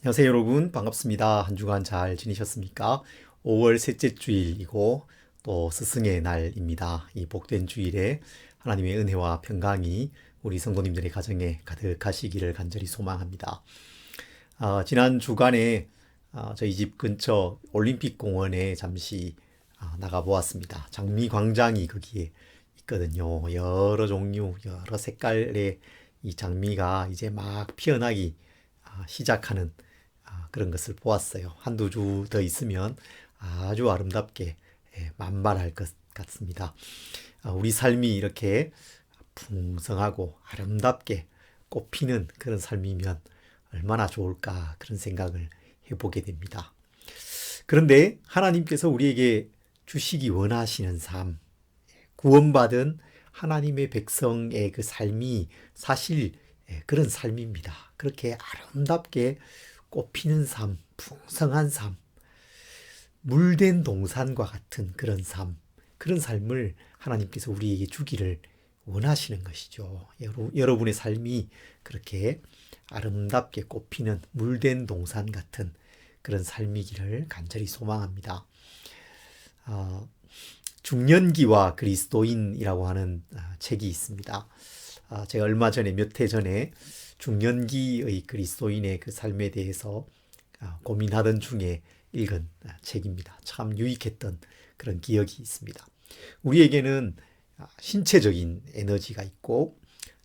안녕하세요 여러분, 반갑습니다. 한 주간 잘 지내셨습니까? 5월 셋째 주일이고 또 스승의 날입니다. 이 복된 주일에 하나님의 은혜와 평강이 우리 성도님들의 가정에 가득하시기를 간절히 소망합니다. 지난 주간에 저희 집 근처 올림픽 공원에 잠시 나가 보았습니다. 장미광장이 거기에 있거든요. 여러 종류, 여러 색깔의 이 장미가 이제 막 피어나기 시작하는 그런 것을 보았어요. 한두 주 더 있으면 아주 아름답게 만발할 것 같습니다. 우리 삶이 이렇게 풍성하고 아름답게 꽃피는 그런 삶이면 얼마나 좋을까 그런 생각을 해보게 됩니다. 그런데 하나님께서 우리에게 주시기 원하시는 삶, 구원받은 하나님의 백성의 그 삶이 사실 그런 삶입니다. 그렇게 아름답게 꽃피는 삶, 풍성한 삶, 물된 동산과 같은 그런 삶, 그런 삶을 하나님께서 우리에게 주기를 원하시는 것이죠. 여러분의 삶이 그렇게 아름답게 꽃피는 물된 동산 같은 그런 삶이기를 간절히 소망합니다. 중년기와 그리스도인이라고 하는 책이 있습니다. 제가 얼마 전에 몇 해 전에 중년기의 그리스도인의 그 삶에 대해서 고민하던 중에 읽은 책입니다. 참 유익했던 그런 기억이 있습니다. 우리에게는 신체적인 에너지가 있고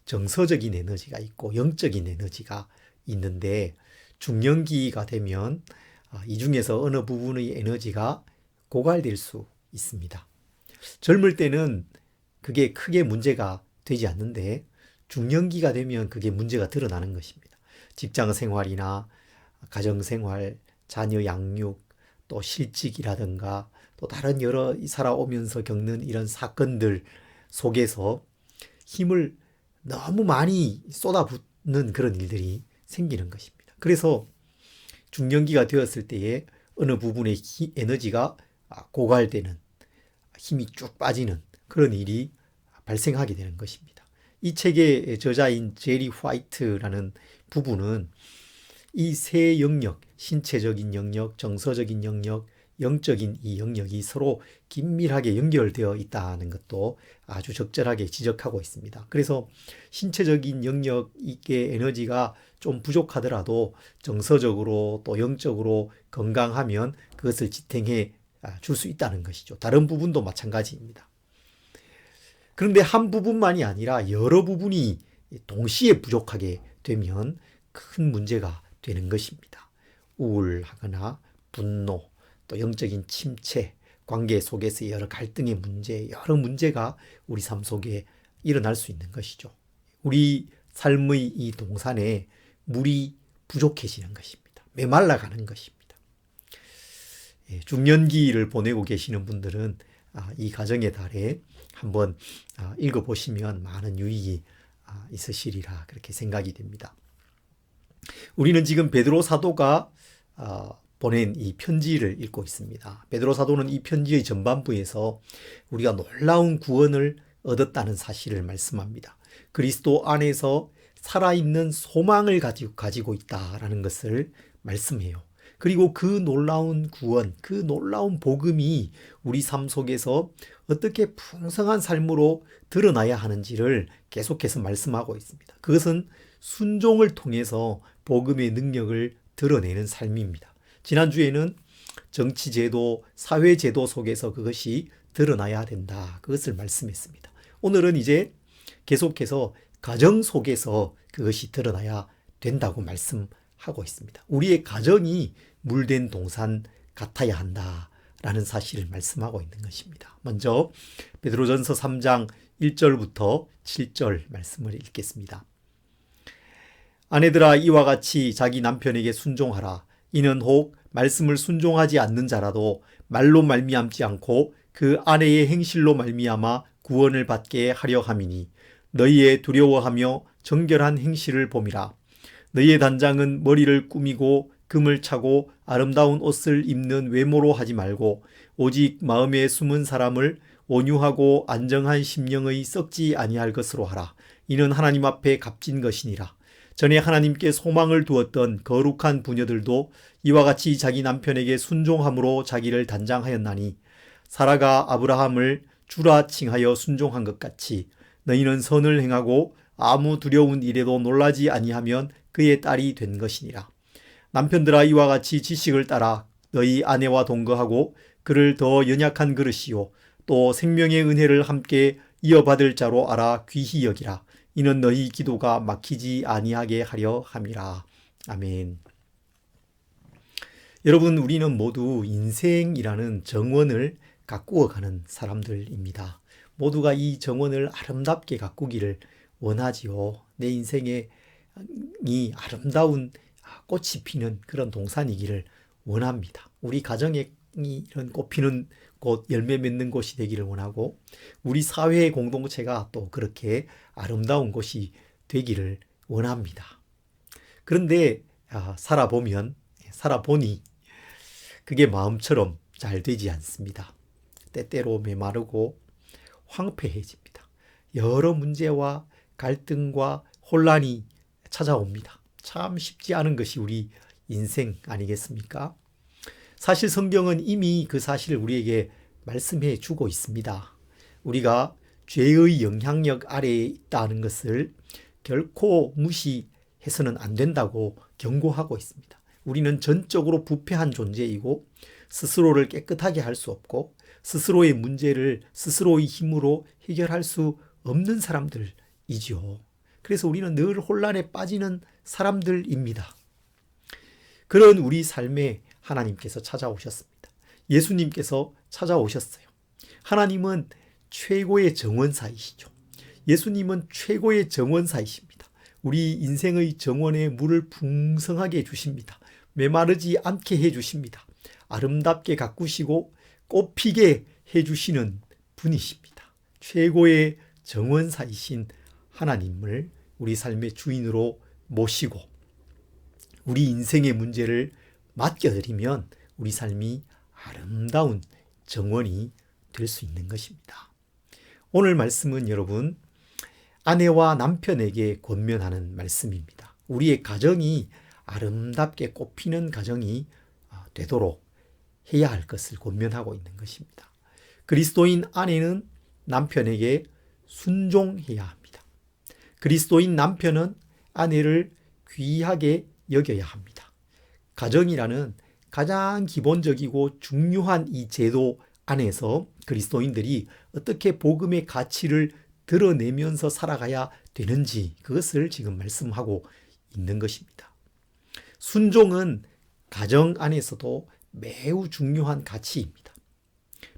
정서적인 에너지가 있고 영적인 에너지가 있는데 중년기가 되면 이 중에서 어느 부분의 에너지가 고갈될 수 있습니다. 젊을 때는 그게 크게 문제가 되지 않는데 중년기가 되면 그게 문제가 드러나는 것입니다. 직장 생활이나 가정 생활, 자녀 양육, 또 실직이라든가 또 다른 여러 살아오면서 겪는 이런 사건들 속에서 힘을 너무 많이 쏟아붓는 그런 일들이 생기는 것입니다. 그래서 중년기가 되었을 때에 어느 부분의 에너지가 고갈되는, 힘이 쭉 빠지는 그런 일이 발생하게 되는 것입니다. 이 책의 저자인 제리 화이트라는 부부는 이 세 영역, 신체적인 영역, 정서적인 영역, 영적인 이 영역이 서로 긴밀하게 연결되어 있다는 것도 아주 적절하게 지적하고 있습니다. 그래서 신체적인 영역의 에너지가 좀 부족하더라도 정서적으로 또 영적으로 건강하면 그것을 지탱해 줄 수 있다는 것이죠. 다른 부분도 마찬가지입니다. 그런데 한 부분만이 아니라 여러 부분이 동시에 부족하게 되면 큰 문제가 되는 것입니다. 우울하거나 분노, 또 영적인 침체, 관계 속에서 여러 갈등의 문제, 여러 문제가 우리 삶 속에 일어날 수 있는 것이죠. 우리 삶의 이 동산에 물이 부족해지는 것입니다. 메말라가는 것입니다. 중년기를 보내고 계시는 분들은 이 가정의 달에 한번 읽어보시면 많은 유익이 있으시리라 그렇게 생각이 됩니다. 우리는 지금 베드로 사도가 보낸 이 편지를 읽고 있습니다. 베드로 사도는 이 편지의 전반부에서 우리가 놀라운 구원을 얻었다는 사실을 말씀합니다. 그리스도 안에서 살아있는 소망을 가지고 있다라는 것을 말씀해요. 그리고 그 놀라운 구원, 그 놀라운 복음이 우리 삶 속에서 어떻게 풍성한 삶으로 드러나야 하는지를 계속해서 말씀하고 있습니다. 그것은 순종을 통해서 복음의 능력을 드러내는 삶입니다. 지난주에는 정치제도, 사회제도 속에서 그것이 드러나야 된다. 그것을 말씀했습니다. 오늘은 이제 계속해서 가정 속에서 그것이 드러나야 된다고 말씀하고 있습니다. 우리의 가정이 물된 동산 같아야 한다라는 사실을 말씀하고 있는 것입니다. 먼저 베드로전서 3장 1절부터 7절 말씀을 읽겠습니다. 아내들아 이와 같이 자기 남편에게 순종하라. 이는 혹 말씀을 순종하지 않는 자라도 말로 말미암지 않고 그 아내의 행실로 말미암아 구원을 받게 하려 함이니 너희의 두려워하며 정결한 행실을 봄이라. 너희의 단장은 머리를 꾸미고 금을 차고 아름다운 옷을 입는 외모로 하지 말고 오직 마음에 숨은 사람을 온유하고 안정한 심령의 썩지 아니할 것으로 하라. 이는 하나님 앞에 값진 것이니라. 전에 하나님께 소망을 두었던 거룩한 부녀들도 이와 같이 자기 남편에게 순종함으로 자기를 단장하였나니 사라가 아브라함을 주라 칭하여 순종한 것 같이 너희는 선을 행하고 아무 두려운 일에도 놀라지 아니하면 그의 딸이 된 것이니라. 남편들아 이와 같이 지식을 따라 너희 아내와 동거하고 그를 더 연약한 그릇이요 또 생명의 은혜를 함께 이어받을 자로 알아 귀히 여기라. 이는 너희 기도가 막히지 아니하게 하려 함이라. 아멘. 여러분, 우리는 모두 인생이라는 정원을 가꾸어가는 사람들입니다. 모두가 이 정원을 아름답게 가꾸기를 원하지요. 내 인생이 아름다운 꽃이 피는 그런 동산이기를 원합니다. 우리 가정에 이런 꽃 피는 곳, 열매 맺는 곳이 되기를 원하고 우리 사회의 공동체가 또 그렇게 아름다운 곳이 되기를 원합니다. 그런데 살아보니 그게 마음처럼 잘 되지 않습니다. 때때로 메마르고 황폐해집니다. 여러 문제와 갈등과 혼란이 찾아옵니다. 참 쉽지 않은 것이 우리 인생 아니겠습니까? 사실 성경은 이미 그 사실을 우리에게 말씀해 주고 있습니다. 우리가 죄의 영향력 아래에 있다는 것을 결코 무시해서는 안 된다고 경고하고 있습니다. 우리는 전적으로 부패한 존재이고 스스로를 깨끗하게 할 수 없고 스스로의 문제를 스스로의 힘으로 해결할 수 없는 사람들이지요. 그래서 우리는 늘 혼란에 빠지는 사람들입니다. 그런 우리 삶에 하나님께서 찾아오셨습니다. 예수님께서 찾아오셨어요. 하나님은 최고의 정원사이시죠. 예수님은 최고의 정원사이십니다. 우리 인생의 정원에 물을 풍성하게 해주십니다. 메마르지 않게 해주십니다. 아름답게 가꾸시고 꽃피게 해주시는 분이십니다. 최고의 정원사이신 하나님을 우리 삶의 주인으로 모시고 우리 인생의 문제를 맡겨드리면 우리 삶이 아름다운 정원이 될 수 있는 것입니다. 오늘 말씀은 여러분 아내와 남편에게 권면하는 말씀입니다. 우리의 가정이 아름답게 꽃피는 가정이 되도록 해야 할 것을 권면하고 있는 것입니다. 그리스도인 아내는 남편에게 순종해야 합니다. 그리스도인 남편은 아내를 귀하게 여겨야 합니다. 가정이라는 가장 기본적이고 중요한 이 제도 안에서 그리스도인들이 어떻게 복음의 가치를 드러내면서 살아가야 되는지 그것을 지금 말씀하고 있는 것입니다. 순종은 가정 안에서도 매우 중요한 가치입니다.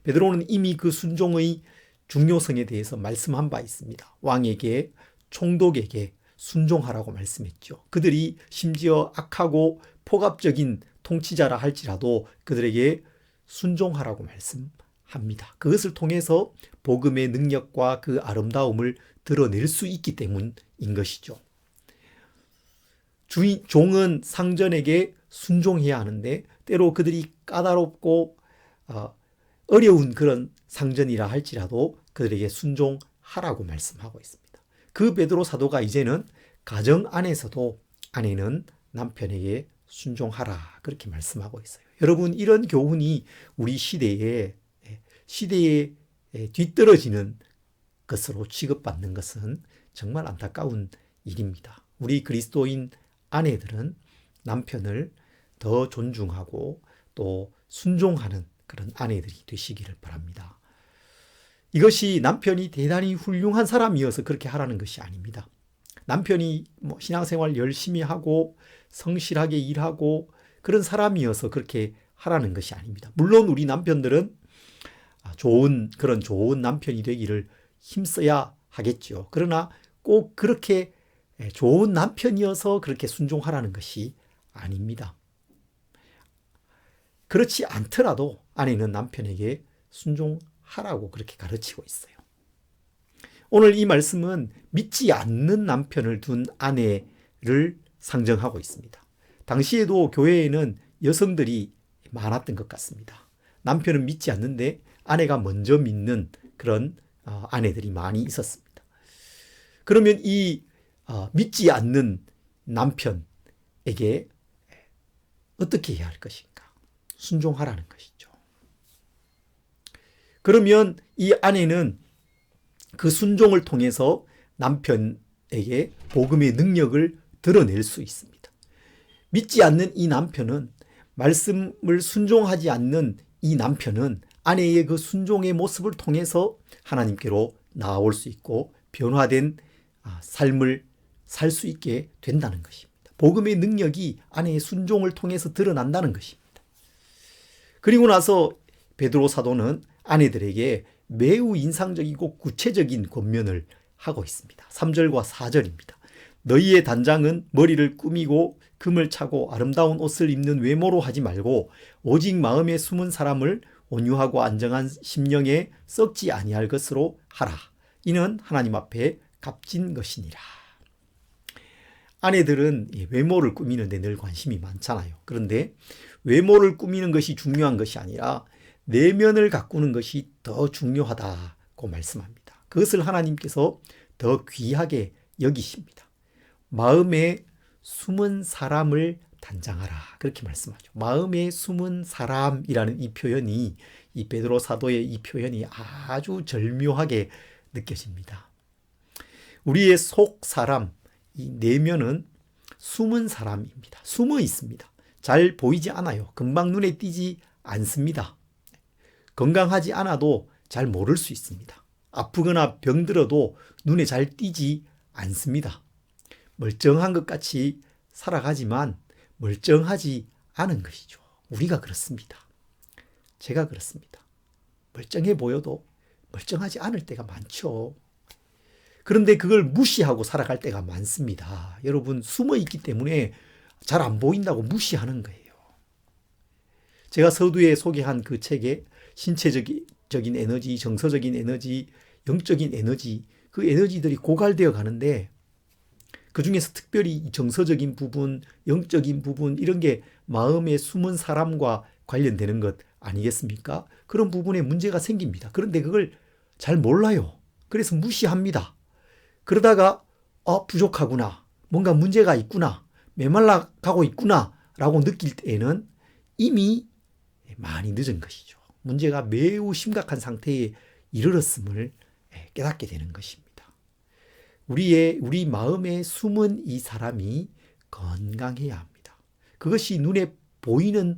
베드로는 이미 그 순종의 중요성에 대해서 말씀한 바 있습니다. 왕에게, 총독에게 순종하라고 말씀했죠. 그들이 심지어 악하고 폭압적인 통치자라 할지라도 그들에게 순종하라고 말씀합니다. 그것을 통해서 복음의 능력과 그 아름다움을 드러낼 수 있기 때문인 것이죠. 종은 상전에게 순종해야 하는데 때로 그들이 까다롭고 어려운 그런 상전이라 할지라도 그들에게 순종하라고 말씀하고 있습니다. 그 베드로 사도가 이제는 가정 안에서도 아내는 남편에게 순종하라 그렇게 말씀하고 있어요. 여러분 이런 교훈이 우리 시대에 뒤떨어지는 것으로 취급받는 것은 정말 안타까운 일입니다. 우리 그리스도인 아내들은 남편을 더 존중하고 또 순종하는 그런 아내들이 되시기를 바랍니다. 이것이 남편이 대단히 훌륭한 사람이어서 그렇게 하라는 것이 아닙니다. 남편이 신앙생활 열심히 하고 성실하게 일하고 그런 사람이어서 그렇게 하라는 것이 아닙니다. 물론 우리 남편들은 좋은 남편이 되기를 힘써야 하겠죠. 그러나 꼭 그렇게 좋은 남편이어서 그렇게 순종하라는 것이 아닙니다. 그렇지 않더라도 아내는 남편에게 순종하라고 그렇게 가르치고 있어요. 오늘 이 말씀은 믿지 않는 남편을 둔 아내를 상정하고 있습니다. 당시에도 교회에는 여성들이 많았던 것 같습니다. 남편은 믿지 않는데 아내가 먼저 믿는 그런 아내들이 많이 있었습니다. 그러면 이 믿지 않는 남편에게 어떻게 해야 할 것인가? 순종하라는 것이죠. 그러면 이 아내는 그 순종을 통해서 남편에게 복음의 능력을 드러낼 수 있습니다. 믿지 않는 이 남편은, 말씀을 순종하지 않는 이 남편은 아내의 그 순종의 모습을 통해서 하나님께로 나아올 수 있고 변화된 삶을 살 수 있게 된다는 것입니다. 복음의 능력이 아내의 순종을 통해서 드러난다는 것입니다. 그리고 나서 베드로 사도는 아내들에게 매우 인상적이고 구체적인 권면을 하고 있습니다. 3절과 4절입니다. 너희의 단장은 머리를 꾸미고 금을 차고 아름다운 옷을 입는 외모로 하지 말고 오직 마음에 숨은 사람을 온유하고 안정한 심령에 썩지 아니할 것으로 하라. 이는 하나님 앞에 값진 것이니라. 아내들은 외모를 꾸미는 데 늘 관심이 많잖아요. 그런데 외모를 꾸미는 것이 중요한 것이 아니라 내면을 가꾸는 것이 더 중요하다고 말씀합니다. 그것을 하나님께서 더 귀하게 여기십니다. 마음에 숨은 사람을 단장하라, 그렇게 말씀하죠. 마음에 숨은 사람이라는 이 표현이, 이 베드로 사도의 이 표현이 아주 절묘하게 느껴집니다. 우리의 속 사람, 이 내면은 숨은 사람입니다. 숨어 있습니다. 잘 보이지 않아요. 금방 눈에 띄지 않습니다. 건강하지 않아도 잘 모를 수 있습니다. 아프거나 병들어도 눈에 잘 띄지 않습니다. 멀쩡한 것 같이 살아가지만 멀쩡하지 않은 것이죠. 우리가 그렇습니다. 제가 그렇습니다. 멀쩡해 보여도 멀쩡하지 않을 때가 많죠. 그런데 그걸 무시하고 살아갈 때가 많습니다. 여러분, 숨어 있기 때문에 잘 안 보인다고 무시하는 거예요. 제가 서두에 소개한 그 책에 신체적인 에너지, 정서적인 에너지, 영적인 에너지, 그 에너지들이 고갈되어 가는데 그 중에서 특별히 정서적인 부분, 영적인 부분, 이런 게 마음에 숨은 사람과 관련되는 것 아니겠습니까? 그런 부분에 문제가 생깁니다. 그런데 그걸 잘 몰라요. 그래서 무시합니다. 그러다가 부족하구나, 뭔가 문제가 있구나, 메말라 가고 있구나 라고 느낄 때에는 이미 많이 늦은 것이죠. 문제가 매우 심각한 상태에 이르렀음을 깨닫게 되는 것입니다. 우리 마음에 숨은 이 사람이 건강해야 합니다. 그것이 눈에 보이는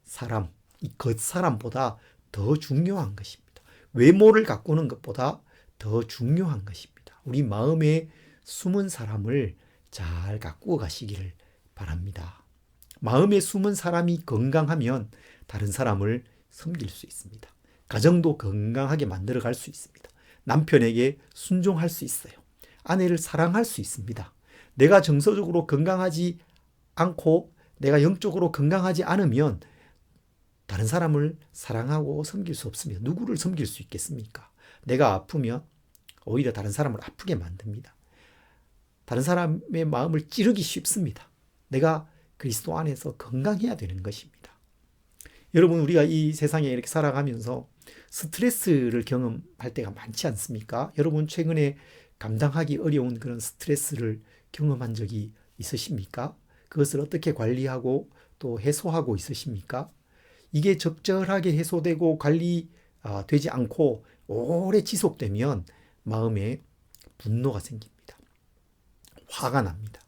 사람, 이 겉사람보다 더 중요한 것입니다. 외모를 가꾸는 것보다 더 중요한 것입니다. 우리 마음에 숨은 사람을 잘 가꾸어 가시기를 바랍니다. 마음에 숨은 사람이 건강하면 다른 사람을 섬길 수 있습니다. 가정도 건강하게 만들어 갈 수 있습니다. 남편에게 순종할 수 있어요. 아내를 사랑할 수 있습니다. 내가 정서적으로 건강하지 않고 내가 영적으로 건강하지 않으면 다른 사람을 사랑하고 섬길 수 없습니다. 누구를 섬길 수 있겠습니까? 내가 아프면 오히려 다른 사람을 아프게 만듭니다. 다른 사람의 마음을 찌르기 쉽습니다. 내가 그리스도 안에서 건강해야 되는 것입니다. 여러분, 우리가 이 세상에 이렇게 살아가면서 스트레스를 경험할 때가 많지 않습니까? 여러분, 최근에 감당하기 어려운 그런 스트레스를 경험한 적이 있으십니까? 그것을 어떻게 관리하고 또 해소하고 있으십니까? 이게 적절하게 해소되고 관리되지 않고 오래 지속되면 마음에 분노가 생깁니다. 화가 납니다.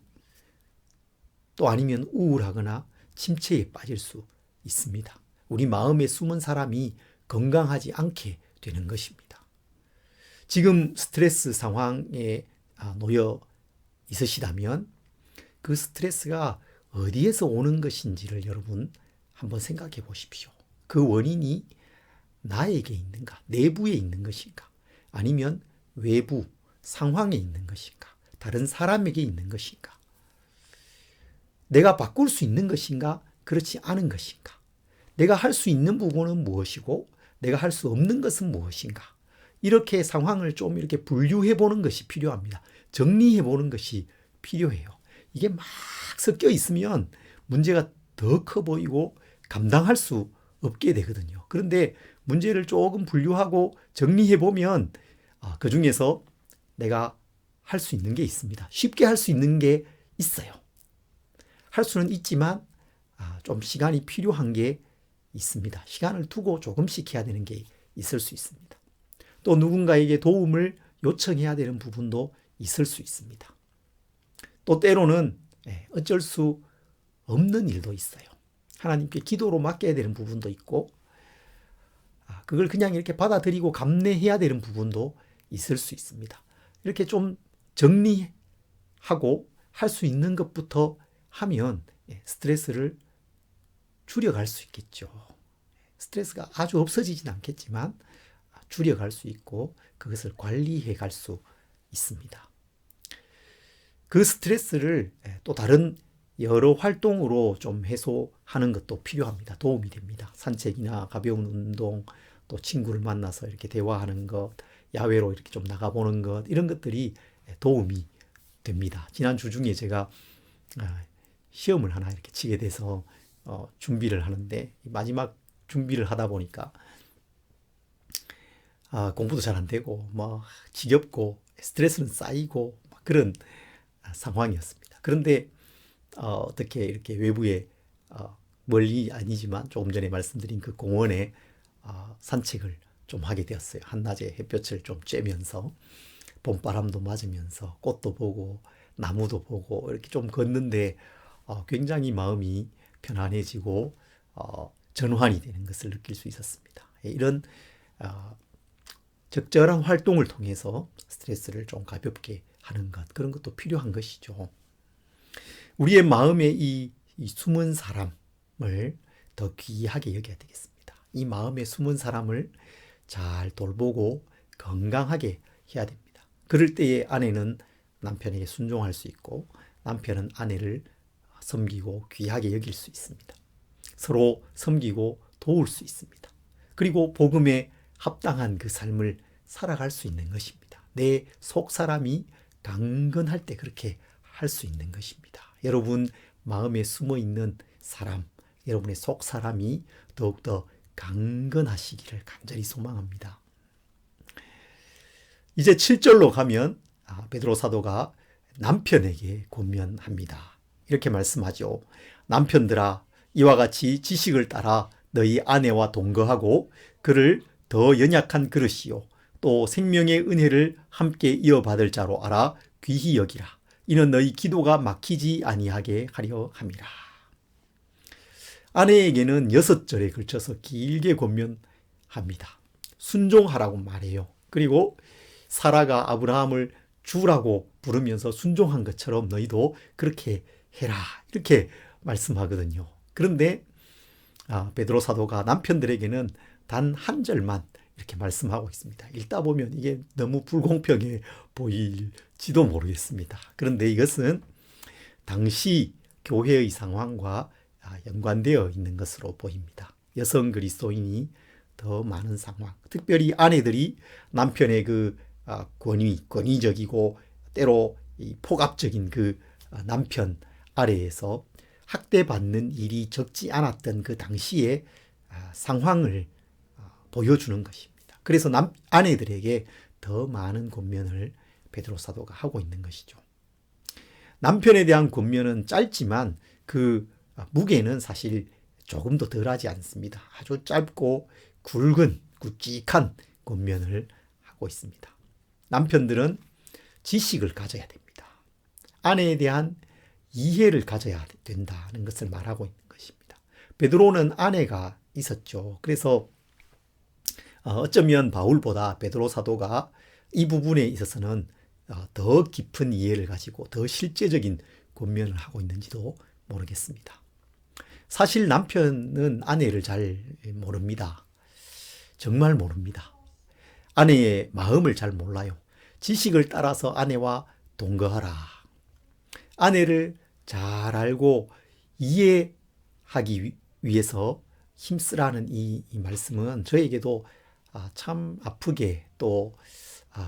또 아니면 우울하거나 침체에 빠질 수 있습니다. 우리 마음에 숨은 사람이 건강하지 않게 되는 것입니다. 지금 스트레스 상황에 놓여 있으시다면 그 스트레스가 어디에서 오는 것인지를 여러분 한번 생각해 보십시오. 그 원인이 나에게 있는가, 내부에 있는 것인가, 아니면 외부 상황에 있는 것인가, 다른 사람에게 있는 것인가, 내가 바꿀 수 있는 것인가, 그렇지 않은 것인가, 내가 할 수 있는 부분은 무엇이고 내가 할 수 없는 것은 무엇인가, 이렇게 상황을 좀 이렇게 분류해 보는 것이 필요합니다. 정리해 보는 것이 필요해요. 이게 막 섞여 있으면 문제가 더 커 보이고 감당할 수 없게 되거든요. 그런데 문제를 조금 분류하고 정리해 보면 그 중에서 내가 할 수 있는 게 있습니다. 쉽게 할 수 있는 게 있어요. 할 수는 있지만 좀 시간이 필요한 게 있습니다. 시간을 두고 조금씩 해야 되는 게 있을 수 있습니다. 또 누군가에게 도움을 요청해야 되는 부분도 있을 수 있습니다. 또 때로는 어쩔 수 없는 일도 있어요. 하나님께 기도로 맡겨야 되는 부분도 있고 그걸 그냥 이렇게 받아들이고 감내해야 되는 부분도 있을 수 있습니다. 이렇게 좀 정리하고 할 수 있는 것부터 하면 스트레스를 줄여갈 수 있겠죠. 스트레스가 아주 없어지진 않겠지만 줄여갈 수 있고 그것을 관리해 갈 수 있습니다. 그 스트레스를 또 다른 여러 활동으로 좀 해소하는 것도 필요합니다. 도움이 됩니다. 산책이나 가벼운 운동, 또 친구를 만나서 이렇게 대화하는 것, 야외로 이렇게 좀 나가보는 것, 이런 것들이 도움이 됩니다. 지난 주 중에 제가 시험을 하나 이렇게 치게 돼서 준비를 하는데 마지막 준비를 하다 보니까 공부도 잘 안 되고 지겹고 스트레스는 쌓이고 그런 상황이었습니다. 그런데 어떻게 이렇게 외부에 멀리 아니지만 조금 전에 말씀드린 그 공원에 산책을 좀 하게 되었어요. 한낮에 햇볕을 좀 쬐면서 봄바람도 맞으면서 꽃도 보고 나무도 보고 이렇게 좀 걷는데 굉장히 마음이 편안해지고 전환이 되는 것을 느낄 수 있었습니다. 이런 적절한 활동을 통해서 스트레스를 좀 가볍게 하는 것, 그런 것도 필요한 것이죠. 우리의 마음에 이 숨은 사람을 더 귀하게 여겨야 되겠습니다. 이 마음에 숨은 사람을 잘 돌보고 건강하게 해야 됩니다. 그럴 때에 아내는 남편에게 순종할 수 있고 남편은 아내를 섬기고 귀하게 여길 수 있습니다. 서로 섬기고 도울 수 있습니다. 그리고 복음에 합당한 그 삶을 살아갈 수 있는 것입니다. 내 속 사람이 강건할 때 그렇게 할 수 있는 것입니다. 여러분 마음에 숨어 있는 사람, 여러분의 속 사람이 더욱더 강건하시기를 간절히 소망합니다. 이제 7절로 가면 베드로 사도가 남편에게 권면합니다. 이렇게 말씀하죠. 남편들아, 이와 같이 지식을 따라 너희 아내와 동거하고 그를 더 연약한 그릇이요 또 생명의 은혜를 함께 이어받을 자로 알아 귀히 여기라. 이는 너희 기도가 막히지 아니하게 하려 함이라. 아내에게는 6절에 걸쳐서 길게 권면합니다. 순종하라고 말해요. 그리고 사라가 아브라함을 주라고 부르면서 순종한 것처럼 너희도 그렇게 해라. 이렇게 말씀하거든요. 그런데 베드로 사도가 남편들에게는 단 한 절만 이렇게 말씀하고 있습니다. 읽다 보면 이게 너무 불공평해 보일지도 모르겠습니다. 그런데 이것은 당시 교회의 상황과 연관되어 있는 것으로 보입니다. 여성 그리스도인이 더 많은 상황, 특별히 아내들이 남편의 그 권위적이고 때로 폭압적인 그 남편 아래에서 학대받는 일이 적지 않았던 그 당시의 상황을 보여주는 것입니다. 그래서 아내들에게 더 많은 권면을 베드로 사도가 하고 있는 것이죠. 남편에 대한 권면은 짧지만 그 무게는 사실 조금 더 덜하지 않습니다. 아주 짧고 굵은 굵직한 권면을 하고 있습니다. 남편들은 지식을 가져야 됩니다. 아내에 대한 이해를 가져야 된다는 것을 말하고 있는 것입니다. 베드로는 아내가 있었죠. 그래서 어쩌면 바울보다 베드로 사도가 이 부분에 있어서는 더 깊은 이해를 가지고 더 실제적인 권면을 하고 있는지도 모르겠습니다. 사실 남편은 아내를 잘 모릅니다. 정말 모릅니다. 아내의 마음을 잘 몰라요. 지식을 따라서 아내와 동거하라. 아내를 잘 알고 이해하기 위해서 힘쓰라는 이 말씀은 저에게도 참 아프게 또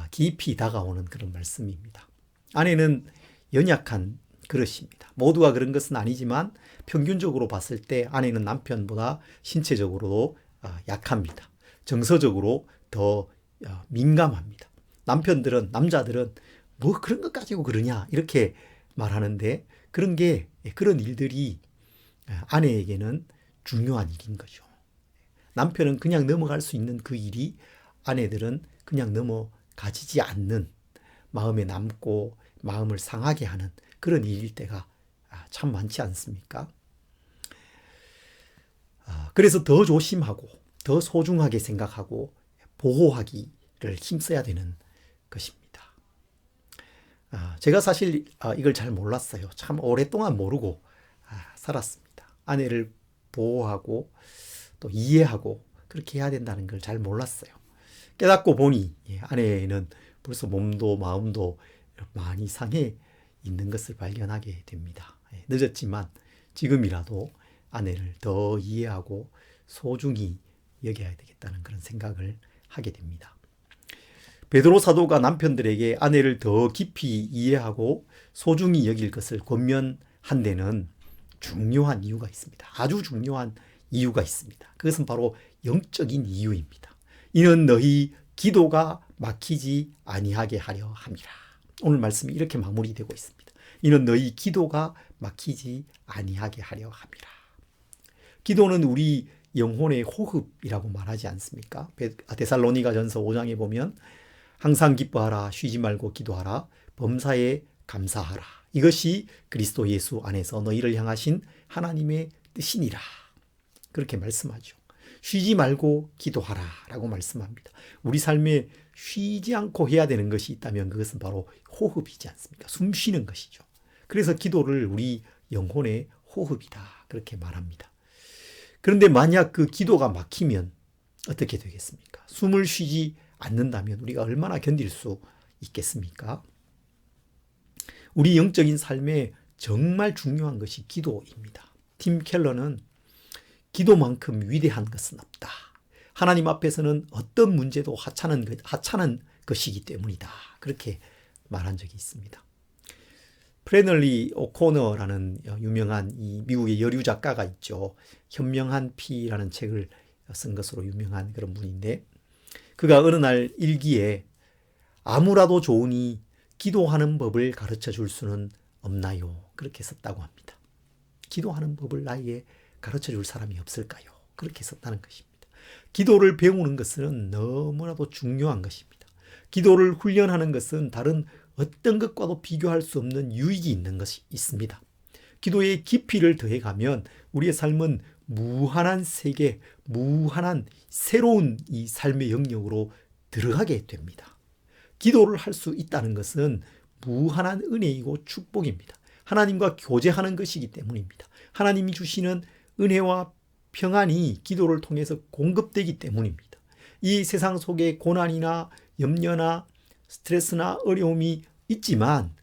깊이 다가오는 그런 말씀입니다. 아내는 연약한 그릇입니다. 모두가 그런 것은 아니지만 평균적으로 봤을 때 아내는 남편보다 신체적으로도 약합니다. 정서적으로 더 민감합니다. 남자들은 뭐 그런 것 가지고 그러냐 이렇게 말하는데 그런 게 그런 일들이 아내에게는 중요한 일인 거죠. 남편은 그냥 넘어갈 수 있는 그 일이 아내들은 그냥 넘어가지지 않는, 마음에 남고 마음을 상하게 하는 그런 일일 때가 참 많지 않습니까? 그래서 더 조심하고 더 소중하게 생각하고 보호하기를 힘써야 되는 것입니다. 제가 사실 이걸 잘 몰랐어요. 참 오랫동안 모르고 살았습니다. 아내를 보호하고 또 이해하고 그렇게 해야 된다는 걸 잘 몰랐어요. 깨닫고 보니 아내는 벌써 몸도 마음도 많이 상해 있는 것을 발견하게 됩니다. 늦었지만 지금이라도 아내를 더 이해하고 소중히 여겨야 되겠다는 그런 생각을 하게 됩니다. 베드로 사도가 남편들에게 아내를 더 깊이 이해하고 소중히 여길 것을 권면한 데는 중요한 이유가 있습니다. 아주 중요한 이유가 있습니다. 그것은 바로 영적인 이유입니다. 이는 너희 기도가 막히지 아니하게 하려 함이라. 오늘 말씀이 이렇게 마무리되고 있습니다. 이는 너희 기도가 막히지 아니하게 하려 함이라. 기도는 우리 영혼의 호흡이라고 말하지 않습니까? 데살로니가전서 5장에 보면 항상 기뻐하라, 쉬지 말고 기도하라, 범사에 감사하라. 이것이 그리스도 예수 안에서 너희를 향하신 하나님의 뜻이니라. 그렇게 말씀하죠. 쉬지 말고 기도하라 라고 말씀합니다. 우리 삶에 쉬지 않고 해야 되는 것이 있다면 그것은 바로 호흡이지 않습니까? 숨 쉬는 것이죠. 그래서 기도를 우리 영혼의 호흡이다 그렇게 말합니다. 그런데 만약 그 기도가 막히면 어떻게 되겠습니까? 숨을 쉬지 않는다면 우리가 얼마나 견딜 수 있겠습니까? 우리 영적인 삶에 정말 중요한 것이 기도입니다. 팀 켈러는 기도만큼 위대한 것은 없다. 하나님 앞에서는 어떤 문제도 하찮은 것이기 때문이다. 그렇게 말한 적이 있습니다. 프레널리 오코너라는 유명한 이 미국의 여류 작가가 있죠. 현명한 피라는 책을 쓴 것으로 유명한 그런 분인데 그가 어느 날 일기에 아무라도 좋으니 기도하는 법을 가르쳐 줄 수는 없나요? 그렇게 썼다고 합니다. 기도하는 법을 나에게 가르쳐 줄 사람이 없을까요? 그렇게 썼다는 것입니다. 기도를 배우는 것은 너무나도 중요한 것입니다. 기도를 훈련하는 것은 다른 어떤 것과도 비교할 수 없는 유익이 있는 것이 있습니다. 기도의 깊이를 더해가면 우리의 삶은 무한한 세계, 무한한 새로운 이 삶의 영역으로 들어가게 됩니다. 기도를 할 수 있다는 것은 무한한 은혜이고 축복입니다. 하나님과 교제하는 것이기 때문입니다. 하나님이 주시는 은혜와 평안이 기도를 통해서 공급되기 때문입니다. 이 세상 속에 고난이나 염려나 스트레스나 어려움이 있지만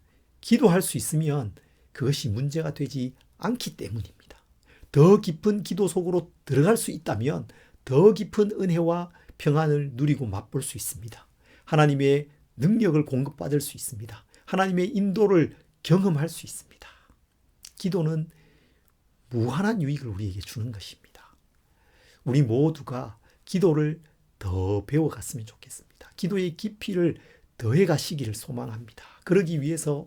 기도할 수 있으면 그것이 문제가 되지 않기 때문입니다. 더 깊은 기도 속으로 들어갈 수 있다면 더 깊은 은혜와 평안을 누리고 맛볼 수 있습니다. 하나님의 능력을 공급받을 수 있습니다. 하나님의 인도를 경험할 수 있습니다. 기도는 무한한 유익을 우리에게 주는 것입니다. 우리 모두가 기도를 더 배워갔으면 좋겠습니다. 기도의 깊이를 더해 가시기를 소망합니다. 그러기 위해서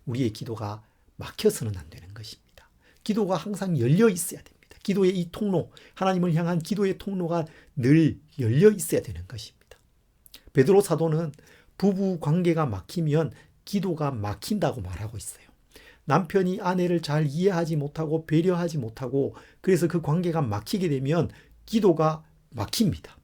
우리의 기도가 막혀서는 안 되는 것입니다. 기도가 항상 열려 있어야 됩니다. 기도의 이 통로, 하나님을 향한 기도의 통로가 늘 열려 있어야 되는 것입니다. 베드로 사도는 부부 관계가 막히면 기도가 막힌다고 말하고 있어요. 남편이 아내를 잘 이해하지 못하고 배려하지 못하고 그래서 그 관계가 막히게 되면 기도가 막힙니다.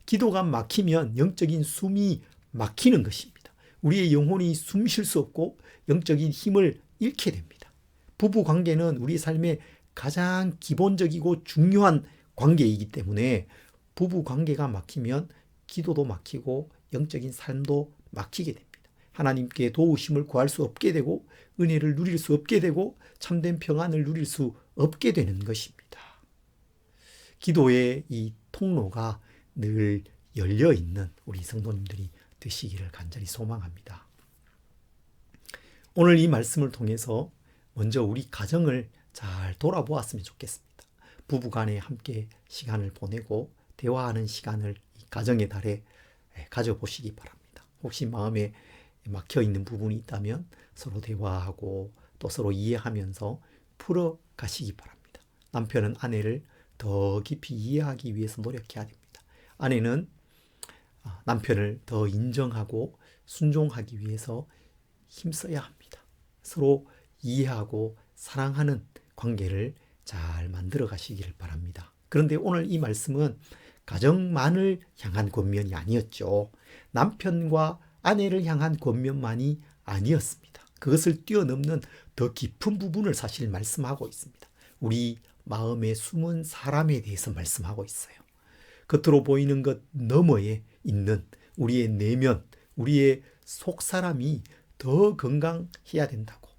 기도가 막히면 영적인 숨이 막히는 것입니다. 우리의 영혼이 숨 쉴 수 없고 영적인 힘을 잃게 됩니다. 부부 관계는 우리 삶의 가장 기본적이고 중요한 관계이기 때문에 부부 관계가 막히면 기도도 막히고 영적인 삶도 막히게 됩니다. 하나님께 도우심을 구할 수 없게 되고 은혜를 누릴 수 없게 되고 참된 평안을 누릴 수 없게 되는 것입니다. 기도의 이 통로가 늘 열려 있는 우리 성도님들이 되시기를 간절히 소망합니다. 오늘 이 말씀을 통해서 먼저 우리 가정을 잘 돌아보았으면 좋겠습니다. 부부간에 함께 시간을 보내고 대화하는 시간을 이 가정의 달에 가져보시기 바랍니다. 혹시 마음에 막혀 있는 부분이 있다면 서로 대화하고 또 서로 이해하면서 풀어 가시기 바랍니다. 남편은 아내를 더 깊이 이해하기 위해서 노력해야 됩니다. 아내는 남편을 더 인정하고 순종하기 위해서 힘써야 합니다. 서로 이해하고 사랑하는 관계를 잘 만들어 가시기를 바랍니다. 그런데 오늘 이 말씀은 가정만을 향한 권면이 아니었죠. 남편과 아내를 향한 권면만이 아니었습니다. 그것을 뛰어넘는 더 깊은 부분을 사실 말씀하고 있습니다. 우리 마음의 숨은 사람에 대해서 말씀하고 있어요. 겉으로 보이는 것 너머에 있는 우리의 내면, 우리의 속사람이 더 건강해야 된다고,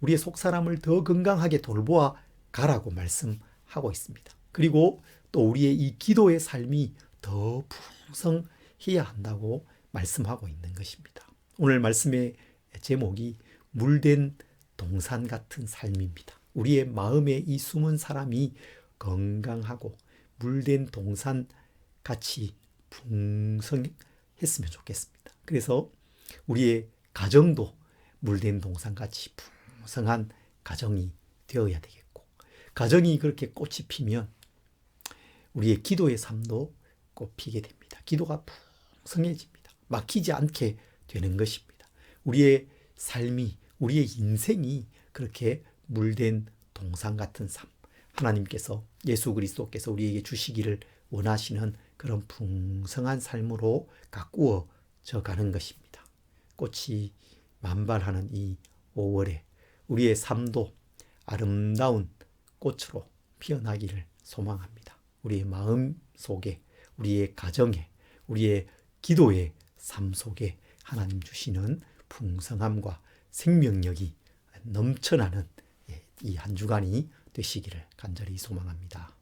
우리의 속사람을 더 건강하게 돌보아 가라고 말씀하고 있습니다. 그리고 또 우리의 이 기도의 삶이 더 풍성해야 한다고 말씀하고 있는 것입니다. 오늘 말씀의 제목이 물된 동산 같은 삶입니다. 우리의 마음에 이 숨은 사람이 건강하고 물된 동산 같이 풍성했으면 좋겠습니다. 그래서 우리의 가정도 물된 동산같이 풍성한 가정이 되어야 되겠고, 가정이 그렇게 꽃이 피면 우리의 기도의 삶도 꽃피게 됩니다. 기도가 풍성해집니다. 막히지 않게 되는 것입니다. 우리의 삶이, 우리의 인생이 그렇게 물된 동산 같은 삶, 하나님께서, 예수 그리스도께서 우리에게 주시기를 원하시는 그런 풍성한 삶으로 가꾸어져 가는 것입니다. 꽃이 만발하는 이 5월에 우리의 삶도 아름다운 꽃으로 피어나기를 소망합니다. 우리의 마음 속에, 우리의 가정에, 우리의 기도의 삶 속에 하나님 주시는 풍성함과 생명력이 넘쳐나는 이 한 주간이 되시기를 간절히 소망합니다.